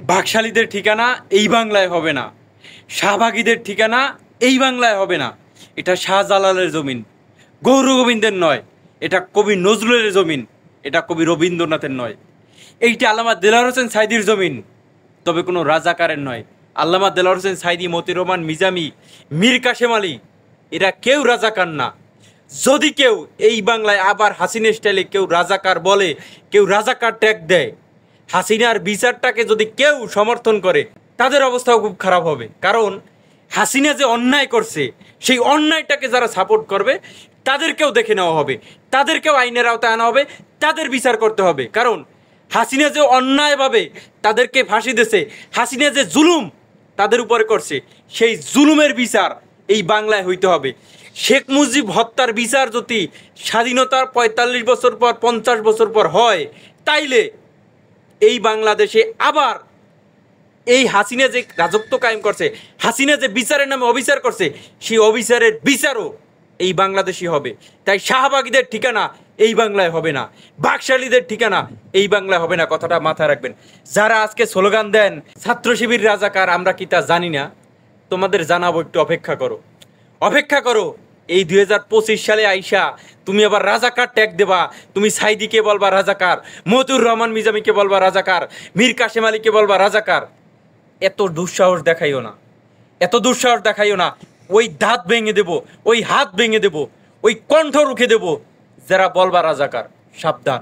বাকশালীদের ঠিকানা এই বাংলায় হবে না, শাহবাগীদের ঠিকানা এই বাংলায় হবে না। এটা শাহজালালের জমিন, গৌর গোবিন্দের নয়। এটা কবি নজরুলের জমিন, এটা কবি রবীন্দ্রনাথের নয়। এইটা আল্লামা দেলোয়ার হোসেন সাইদির জমিন, তবে কোনো রাজাকারের নয়। আল্লামা দেলোয়ার হোসেন সাইদি, মতিউর রহমান মিজামি, মীর কাসেম আলী, এরা কেউ রাজাকার না। যদি কেউ এই বাংলায় আবার হাসিনা স্টাইলে কেউ রাজাকার বলে, কেউ রাজাকার ট্যাগ দেয়, হাসিনার বিচারটাকে যদি কেউ সমর্থন করে, তাদের অবস্থাও খুব খারাপ হবে। কারণ হাসিনা যে অন্যায় করছে, সেই অন্যায়টাকে যারা সাপোর্ট করবে তাদেরকেও দেখে নেওয়া হবে, তাদেরকেও আইনের আওতায় আনা হবে, তাদের বিচার করতে হবে। কারণ হাসিনা যে অন্যায়ভাবে তাদেরকে ফাঁসি দিয়েছে, হাসিনা যে জুলুম তাদের উপরে করছে, সেই জুলুমের বিচার এই বাংলায় হইতে হবে। শেখ মুজিব হত্যার বিচার যদি স্বাধীনতার ৪৫ বছর পর, ৫০ বছর পর হয়, তাইলে এই বাংলাদেশে আবার এই হাসিনা যে রাজত্ব কায়েম করছে, হাসিনা যে বিচারের নামে অবিচার করছে, সেই অবিচারের বিচারও এই বাংলাদেশই হবে। তাই শাহবাগীদের ঠিকানা এই বাংলায় হবে না, বাকশালীদের ঠিকানা এই বাংলায় হবে না, কথাটা মাথায় রাখবেন। যারা আজকে স্লোগান দেন ছাত্র শিবির রাজাকার, আমরা কি তা জানি না? তোমাদের জানাবো, একটু অপেক্ষা করো, অপেক্ষা করো। এই ২০২৫ সালে আইসা তুমি আবার রাজাকার ট্যাগ দেবা, তুমি সাইদিকে বলবা রাজাকার, মতিউর রহমান মিজামিকে বলবা রাজাকার, মীর কাসেম আলীকে বলবা রাজাকার। এত দুঃসাহস দেখাইও না, এত দুঃসাহস দেখাইও না। ওই দাঁত ভেঙে দেব, ওই হাত ভেঙে দেব, ওই কণ্ঠ রুখে দেব যারা বলবা রাজাকার। সাবধান।